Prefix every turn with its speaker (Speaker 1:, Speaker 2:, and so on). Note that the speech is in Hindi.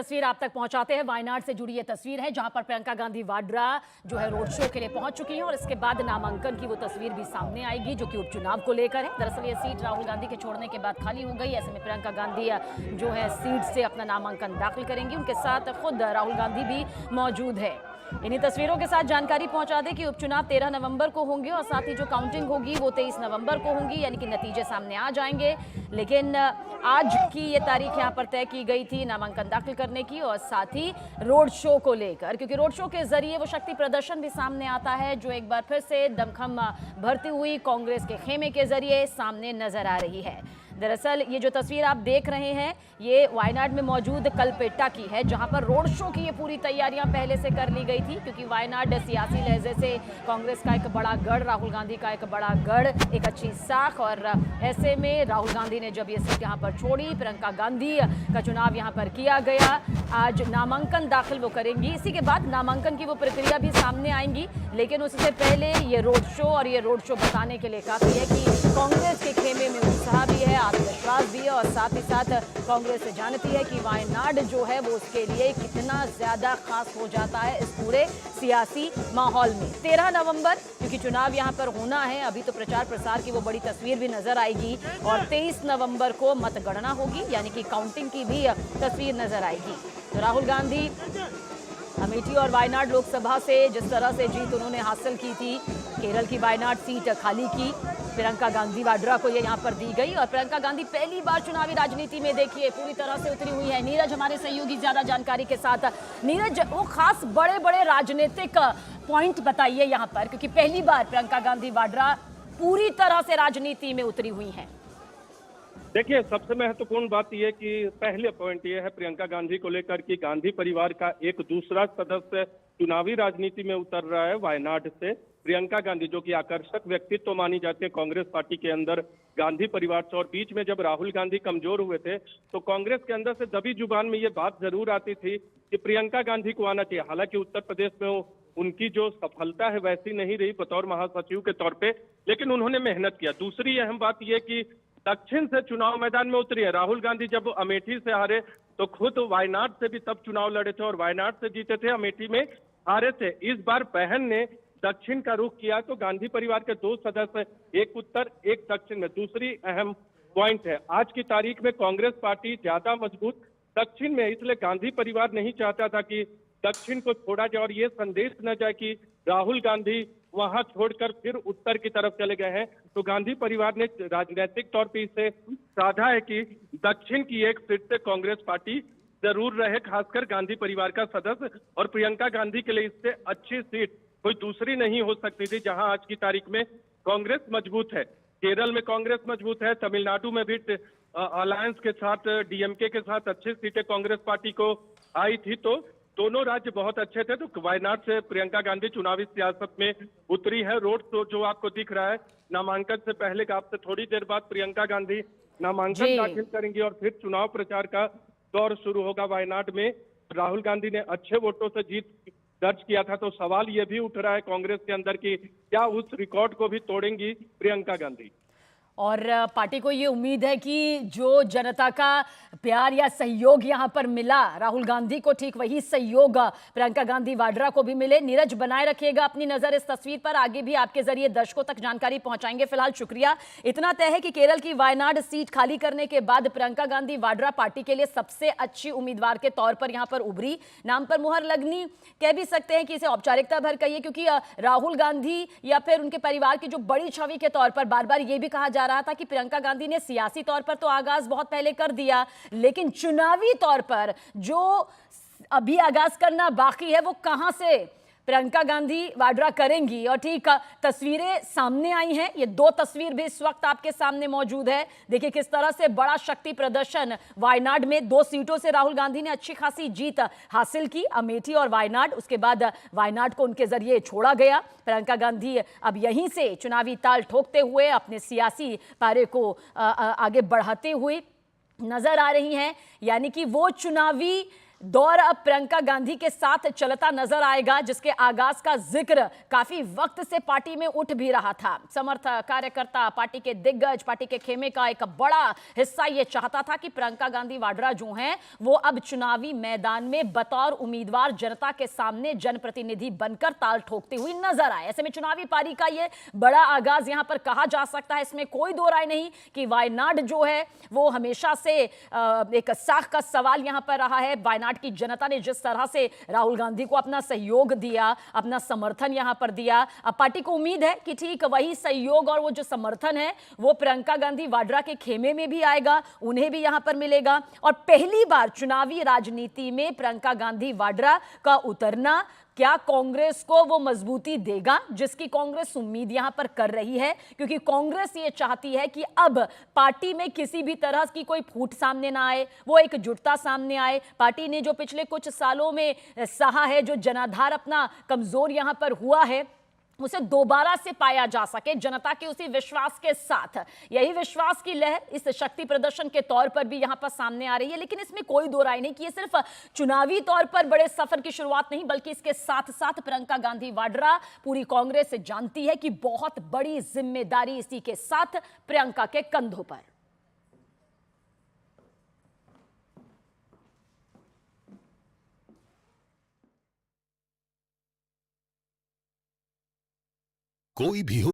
Speaker 1: तस्वीर आप तक पहुंचाते हैं। वायनाड से जुड़ी ये तस्वीर है जहां पर प्रियंका गांधी वाड्रा जो है रोड शो के लिए पहुंच चुकी हैं और इसके बाद नामांकन की वो तस्वीर भी सामने आएगी जो कि उपचुनाव को लेकर है। दरअसल ये सीट राहुल गांधी के छोड़ने के बाद खाली हो गई। ऐसे में प्रियंका गांधी जो है सीट से अपना नामांकन दाखिल करेंगी। उनके साथ खुद राहुल गांधी भी मौजूद है। इन्हीं तस्वीरों के साथ जानकारी पहुंचा दें कि उपचुनाव 13 नवंबर को होंगे और साथ ही जो काउंटिंग होगी वो 23 नवंबर को होंगी, यानी कि नतीजे सामने आ जाएंगे। लेकिन आज की ये तारीख यहां पर तय की गई थी नामांकन दाखिल करने की और साथ ही रोड शो को लेकर, क्योंकि रोड शो के जरिए वो शक्ति प्रदर्शन भी सामने आता है जो एक बार फिर से दमखम भरती हुई कांग्रेस के खेमे के जरिए सामने नजर आ रही है। दरअसल ये जो तस्वीर आप देख रहे हैं ये वायनाड में मौजूद कलपेट्टा की है जहां पर रोड शो की ये पूरी तैयारियां पहले से कर ली गई थी, क्योंकि वायनाड सियासी लहजे से कांग्रेस का एक बड़ा गढ़, राहुल गांधी का एक बड़ा गढ़, एक अच्छी साख। और ऐसे में राहुल गांधी ने जब ये सीट यहां पर छोड़ी, प्रियंका गांधी का चुनाव यहां पर किया गया। आज नामांकन दाखिल वो करेंगी, इसी के बाद नामांकन की वो प्रक्रिया भी सामने आएंगी। लेकिन उससे पहले ये रोड शो, और ये रोड शो बताने के लिए काफी है कि कांग्रेस के खेमे में उत्साह भी है, आत्मविश्वास भी है और साथ ही साथ कांग्रेस से जानती है कि वायनाड जो है वो उसके लिए कितना ज्यादा खास हो जाता है इस पूरे सियासी माहौल में। 13 नवंबर क्योंकि चुनाव यहां पर होना है, अभी तो प्रचार प्रसार की वो बड़ी तस्वीर भी नजर आएगी और 23 नवंबर को मतगणना होगी, यानी कि काउंटिंग की भी तस्वीर नजर आएगी। तो राहुल गांधी अमेठी और वायनाड लोकसभा से जिस तरह से जीत उन्होंने हासिल की थी, केरल की वायनाड सीट खाली की, प्रियंका गांधी वाड्रा को ये यहाँ पर दी गई और प्रियंका गांधी पहली बार चुनावी राजनीति में देखिए पूरी तरह से उतरी हुई है। नीरज हमारे सहयोगी ज्यादा जानकारी के साथ। नीरज, वो खास बड़े बड़े राजनीतिक पॉइंट बताइए यहाँ पर, क्योंकि पहली बार प्रियंका गांधी वाड्रा पूरी तरह से राजनीति में उतरी हुई है।
Speaker 2: देखिए, सबसे महत्वपूर्ण बात यह कि पहले पॉइंट ये है प्रियंका गांधी को लेकर कि गांधी परिवार का एक दूसरा सदस्य चुनावी राजनीति में उतर रहा है वायनाड से। प्रियंका गांधी जो कि आकर्षक व्यक्तित्व तो मानी जाती है कांग्रेस पार्टी के अंदर गांधी परिवार से, और बीच में जब राहुल गांधी कमजोर हुए थे तो कांग्रेस के अंदर से दबी जुबान में ये बात जरूर आती थी कि प्रियंका गांधी को आना चाहिए। हालांकि उत्तर प्रदेश में उनकी जो सफलता है वैसी नहीं रही बतौर महासचिव के तौर पे, लेकिन उन्होंने मेहनत किया। दूसरी अहम बात यह कि दक्षिण से चुनाव मैदान में उतरी है। राहुल गांधी जब अमेठी से हारे तो खुद वायनाड से भी तब चुनाव लड़े थे और वायनाड से जीते थे, अमेठी में हारे थे। इस बार बहन ने दक्षिण का रुख किया तो गांधी परिवार के दो सदस्य, एक उत्तर एक दक्षिण में। दूसरी अहम पॉइंट है आज की तारीख में कांग्रेस पार्टी ज्यादा मजबूत दक्षिण में, इसलिए गांधी परिवार नहीं चाहता था कि दक्षिण को छोड़ा जाए और ये संदेश न जाए कि राहुल गांधी वहां छोड़कर फिर उत्तर की तरफ चले गए हैं। तो गांधी परिवार ने राजनीतिक तौर पर इसे साधा है कि दक्षिण की एक सीट से कांग्रेस पार्टी जरूर रहे, खासकर गांधी परिवार का सदस्य। और प्रियंका गांधी के लिए इससे अच्छी सीट कोई दूसरी नहीं हो सकती थी जहां आज की तारीख में कांग्रेस मजबूत है। केरल में कांग्रेस मजबूत है, तमिलनाडु में भी अलायंस के साथ, डीएमके के साथ अच्छी सीटें कांग्रेस पार्टी को आई थी। तो दोनों राज्य बहुत अच्छे थे। तो वायनाड से प्रियंका गांधी चुनावी सियासत में उतरी है। रोड शो जो आपको दिख रहा है नामांकन से पहले का, आपसे थोड़ी देर बाद प्रियंका गांधी नामांकन दाखिल करेंगी और फिर चुनाव प्रचार का दौर शुरू होगा। वायनाड में राहुल गांधी ने अच्छे वोटों से जीत दर्ज किया था, तो सवाल ये भी उठ रहा है कांग्रेस के अंदर कि क्या उस रिकॉर्ड को भी तोड़ेंगी प्रियंका गांधी।
Speaker 1: और पार्टी को ये उम्मीद है कि जो जनता का प्यार या सहयोग यहां पर मिला राहुल गांधी को, ठीक वही सहयोग प्रियंका गांधी वाड्रा को भी मिले। नीरज, बनाए रखिएगा अपनी नजर इस तस्वीर पर, आगे भी आपके जरिए दर्शकों तक जानकारी पहुंचाएंगे। फिलहाल शुक्रिया। इतना तय है कि केरल की वायनाड सीट खाली करने के बाद प्रियंका गांधी वाड्रा पार्टी के लिए सबसे अच्छी उम्मीदवार के तौर पर यहां पर उभरी। नाम पर मुहर लगनी कह भी सकते हैं कि इसे औपचारिकता भर कहिए, क्योंकि राहुल गांधी या फिर उनके परिवार की जो बड़ी छवि के तौर पर बार बार ये भी कहा जा रहा था कि प्रियंका गांधी ने सियासी तौर पर तो आगाज बहुत पहले कर दिया, लेकिन चुनावी तौर पर जो अभी आगाज करना बाकी है वो कहां से प्रियंका गांधी वाड्रा करेंगी। और ठीक तस्वीरें सामने आई हैं, ये दो तस्वीर भी इस वक्त आपके सामने मौजूद है। देखिए किस तरह से बड़ा शक्ति प्रदर्शन वायनाड में, 2 सीटों से राहुल गांधी ने अच्छी खासी जीत हासिल की, अमेठी और वायनाड। उसके बाद वायनाड को उनके जरिए छोड़ा गया। प्रियंका गांधी अब यहीं से चुनावी ताल ठोकते हुए अपने सियासी पारे को आगे बढ़ाते हुए नजर आ रही हैं, यानी कि वो चुनावी दौर अब प्रियंका गांधी के साथ चलता नजर आएगा, जिसके आगाज का जिक्र काफी वक्त से पार्टी में उठ भी रहा था। समर्थक, कार्यकर्ता, पार्टी के दिग्गज, पार्टी के खेमे का एक बड़ा हिस्सा यह चाहता था कि प्रियंका गांधी वाड्रा जो हैं वो अब चुनावी मैदान में बतौर उम्मीदवार जनता के सामने जनप्रतिनिधि बनकर ताल ठोकती हुई नजर आए। ऐसे में चुनावी पारी का यह बड़ा आगाज यहां पर कहा जा सकता है। इसमें कोई दो राय नहीं कि वायनाड जो है वो हमेशा से एक साख का सवाल यहां पर रहा है। वायनाड की जनता ने जिस तरह से राहुल गांधी को अपना सहयोग दिया, अपना समर्थन यहां पर दिया, अब पार्टी को उम्मीद है कि ठीक वही सहयोग और वो जो समर्थन है वो प्रियंका गांधी वाड्रा के खेमे में भी आएगा, उन्हें भी यहां पर मिलेगा। और पहली बार चुनावी राजनीति में प्रियंका गांधी वाड्रा का उतरना क्या कांग्रेस को वो मजबूती देगा जिसकी कांग्रेस उम्मीद यहां पर कर रही है? क्योंकि कांग्रेस ये चाहती है कि अब पार्टी में किसी भी तरह की कोई फूट सामने ना आए, वो एकजुटता सामने आए। पार्टी ने जो पिछले कुछ सालों में सहा है, जो जनाधार अपना कमजोर यहां पर हुआ है, उसे दोबारा से पाया जा सके जनता के उसी विश्वास के साथ। यही विश्वास की लहर इस शक्ति प्रदर्शन के तौर पर भी यहां पर सामने आ रही है। लेकिन इसमें कोई दो राय नहीं कि ये सिर्फ चुनावी तौर पर बड़े सफर की शुरुआत नहीं, बल्कि इसके साथ साथ प्रियंका गांधी वाड्रा पूरी कांग्रेस जानती है कि बहुत बड़ी जिम्मेदारी इसी के साथ प्रियंका के कंधों पर।
Speaker 3: कोई भी हो